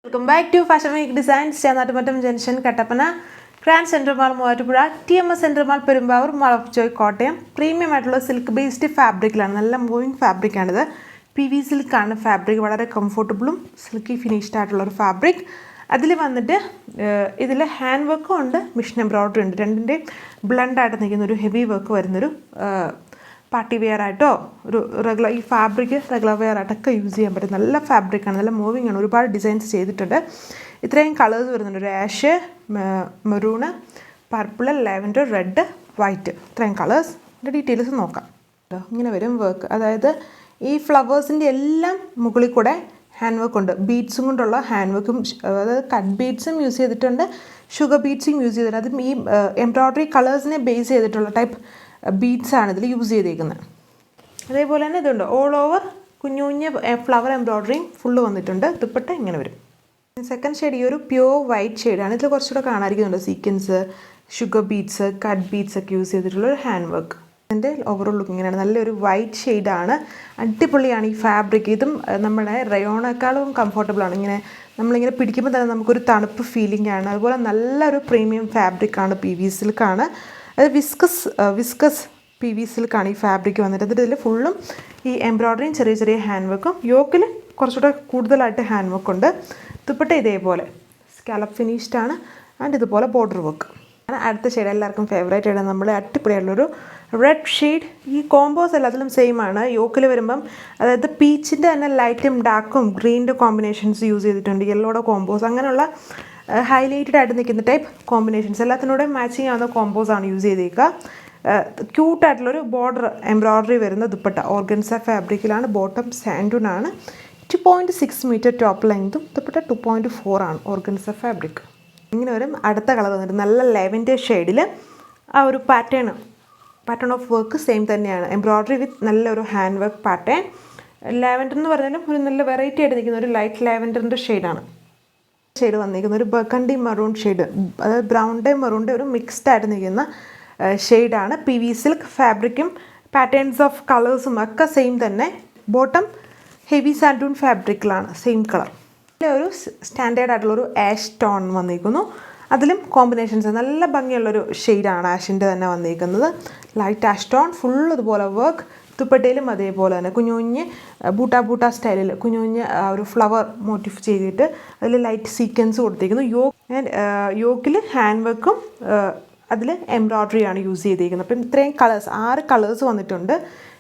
Welcome back to Fashion Week Designs, Chanatamatam Junction, Kattapana, Grand Central Mall, Movatupuzha, TMS Central Mall, Perumbavoor, Mall of Joy, Kottayam. Premium ആയിട്ടുള്ള silk based ഫാബ്രിക്കിലാണ്, നല്ല moving ഫാബ്രിക്കാണിത്. PV സിൽക്കാണ് fabric, വളരെ കംഫർട്ടബിളും silky finished ആയിട്ടുള്ളൊരു fabric. അതിൽ വന്നിട്ട് ഇതിൽ hand വർക്കും ഉണ്ട്, mission embroidery ഉണ്ട്. രണ്ടിൻ്റെ ബ്ലണ്ടായിട്ട് നിൽക്കുന്ന ഒരു ഹെവി വർക്ക് വരുന്നൊരു പാർട്ടി വെയർ ആയിട്ടോ ഒരു റെഗുലർ ഈ ഫാബ്രിക് റെഗുലർ വെയർ ആയിട്ടൊക്കെ യൂസ് ചെയ്യാൻ പറ്റും. നല്ല ഫാബ്രിക്കാണ്, നല്ല മൂവിങ് ആണ്. ഒരുപാട് ഡിസൈൻസ് ചെയ്തിട്ടുണ്ട്. ഇത്രയും കളേഴ്സ് വരുന്നുണ്ട്. ഒരു ash, maroon, purple, lavender, red, white, ഇത്രയും കളേഴ്സ്. ഇതിൻ്റെ ഡീറ്റെയിൽസ് നോക്കാം. ഇങ്ങനെ വരും വർക്ക്. അതായത് ഈ ഫ്ലവേഴ്സിൻ്റെ എല്ലാം മുകളിൽ കൂടെ ഹാൻഡ് വർക്ക് ഉണ്ട്. ബീഡ്സും കൊണ്ടുള്ള ഹാൻഡ് വർക്കും, അതായത് കട്ട് ബീഡ്സും യൂസ് ചെയ്തിട്ടുണ്ട്, ഷുഗർ ബീഡ്സും യൂസ് ചെയ്തിട്ടുണ്ട്. അതും ഈ എംബ്രോയ്ഡറി കളേഴ്സിനെ ബേസ് ചെയ്തിട്ടുള്ള ടൈപ്പ് ബീഡ്സാണ് ഇതിൽ യൂസ് ചെയ്തേക്കുന്നത്. അതേപോലെ തന്നെ ഇതുണ്ട്, ഓൾ ഓവർ കുഞ്ഞു കുഞ്ഞ് ഫ്ലവർ എംബ്രോയ്ഡറിയും ഫുള്ള് വന്നിട്ടുണ്ട്. ദുപ്പട്ട ഇങ്ങനെ വരും. സെക്കൻഡ് ഷെയ്ഡ് ഈ ഒരു പ്യുവർ വൈറ്റ് ഷെയ്ഡാണ്. ഇതിൽ കുറച്ചുകൂടെ കാണാതിരിക്കുന്നുണ്ട് sequins, sugar beads, cut beads ഒക്കെ യൂസ് ചെയ്തിട്ടുള്ളൊരു ഹാൻഡ് വർക്ക്. ഇതിൻ്റെ ഓവറോൾ ലുക്ക് ഇങ്ങനെയാണ്. നല്ലൊരു വൈറ്റ് ഷെയ്ഡാണ്, അടിപൊളിയാണ് ഈ ഫാബ്രിക്. ഇതും നമ്മുടെ റയോണേക്കാളും കംഫർട്ടബിളാണ്. ഇങ്ങനെ നമ്മളിങ്ങനെ പിടിക്കുമ്പോൾ തന്നെ നമുക്കൊരു തണുപ്പ് ഫീലിംഗ് ആണ്. അതുപോലെ നല്ലൊരു പ്രീമിയം ഫാബ്രിക്കാണ്, PV സിൽക്കാണ്. അത് വിസ്കസ് PV സിൽക്കാണ് ഈ ഫാബ്രിക് വന്നിട്ട്. അതിൽ ഇതിൽ ഫുള്ളും ഈ എംബ്രോയ്ഡറിയും ചെറിയ ചെറിയ ഹാൻഡ് വർക്കും, യോക്കിൽ കുറച്ചുകൂടെ കൂടുതലായിട്ട് ഹാൻഡ് വർക്കുണ്ട്. ദുപ്പട്ട ഇതേപോലെ സ്കാലപ്പ് ഫിനിഷ്ഡ് ആണ് ആൻഡ് ഇതുപോലെ ബോർഡർ വർക്ക്. അടുത്ത ഷെയ്ഡ് എല്ലാവർക്കും ഫേവറേറ്റ് ആണ്, നമ്മൾ അടിപൊളിയായിട്ടുള്ളൊരു റെഡ് ഷെയ്ഡ്. ഈ കോമ്പോസ് എല്ലാത്തിലും സെയിം ആണ്. യോക്കിൽ വരുമ്പം അതായത് പീച്ചിൻ്റെ തന്നെ ലൈറ്റും ഡാർക്കും ഗ്രീനിൻ്റെ കോമ്പിനേഷൻസ് യൂസ് ചെയ്തിട്ടുണ്ട്, യെല്ലോയുടെ കോമ്പോസ്, അങ്ങനെയുള്ള ഹൈലൈറ്റഡ് ആയിട്ട് നിൽക്കുന്ന ടൈപ്പ് കോമ്പിനേഷൻസ് എല്ലാത്തിനൂടെ മാച്ചിങ് ആവുന്ന കോമ്പോസാണ് യൂസ് ചെയ്തേക്കുക. ക്യൂട്ടായിട്ടുള്ളൊരു ബോർഡർ എംബ്രോയ്ഡറി വരുന്ന ദുപ്പട്ട ഓർഗൻസ ഫാബ്രിക്കിലാണ്. ബോട്ടം സാൻഡൂൺ ആണ്. 2.6 മീറ്റർ ടോപ്പ് ലെങ്തും ദുപ്പട്ട 2.4 ആണ്. ഓർഗൻസ ഫാബ്രിക് ഇങ്ങനെ വരും. അടുത്ത കളർ വന്നിട്ട് നല്ല ലെവൻഡർ ഷെയ്ഡിൽ ആ ഒരു പാറ്റേൺ ഓഫ് വർക്ക് സെയിം തന്നെയാണ്. എംബ്രോയ്ഡറി വിത്ത് നല്ലൊരു ഹാൻഡ് വർക്ക് പാറ്റേൺ. ലാവൻഡർ എന്ന് പറഞ്ഞാലും ഒരു നല്ല വെറൈറ്റി ആയിട്ട് നിൽക്കുന്ന ഒരു ലൈറ്റ് ലാവൻഡറിൻ്റെ ഷെയ്ഡാണ്. ഷെയ്ഡ് വന്നിരിക്കുന്ന ഒരു ബർഗണ്ടി മെറൂൺ ഷെയ്ഡ്, അതായത് ബ്രൗണിൻ്റെ മെറൂണിൻ്റെ ഒരു മിക്സ്ഡ് ആയിട്ട് നിൽക്കുന്ന ഷെയ്ഡാണ്. PV സിൽക്ക് ഫാബ്രിക്കും പാറ്റേൺസ് ഓഫ് കളേഴ്സും ഒക്കെ സെയിം തന്നെ. ബോട്ടം ഹെവി സാൻഡൂൺ ഫാബ്രിക്കിലാണ്, സെയിം കളർ. ഒരു സ്റ്റാൻഡേർഡ് ആയിട്ടുള്ളൊരു ആഷ് ടോൺ വന്നിരിക്കുന്നു. അതിലും കോമ്പിനേഷൻസ് നല്ല ഭംഗിയുള്ളൊരു ഷെയ്ഡാണ് ആഷിൻ്റെ തന്നെ വന്നിരിക്കുന്നത്. ലൈറ്റ് ആഷ് ടോൺ, ഫുൾ ഇതുപോലെ വർക്ക്. ദുപ്പട്ടയിലും അതേപോലെ തന്നെ കുഞ്ഞു കുഞ്ഞ് ബൂട്ട സ്റ്റൈലിൽ കുഞ്ഞു കുഞ്ഞ് ഒരു ഫ്ലവർ മോട്ടിഫ് ചെയ്തിട്ട് അതിൽ ലൈറ്റ് സീക്വൻസ് കൊടുത്തിരിക്കുന്നു. യോക്കിൽ ഹാൻഡ് വർക്കും അതിൽ എംബ്രോയ്ഡറിയാണ് യൂസ് ചെയ്തിരിക്കുന്നത്. അപ്പം ഇത്രയും കളേഴ്സ് 6 കളേഴ്സ് വന്നിട്ടുണ്ട്.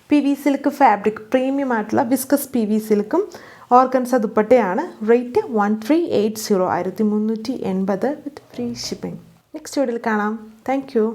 PV സിൽക്ക് ഫാബ്രിക്, പ്രീമിയം ആയിട്ടുള്ള വിസ്കസ് PV സിൽക്കും ഓർഗൻസ ദുപ്പട്ടയാണ്. റേറ്റ് 1380, 1380 വിത്ത് ഫ്രീ ഷിപ്പിംഗ്. നെക്സ്റ്റ് വീഡിയോയിൽ കാണാം. Thank you.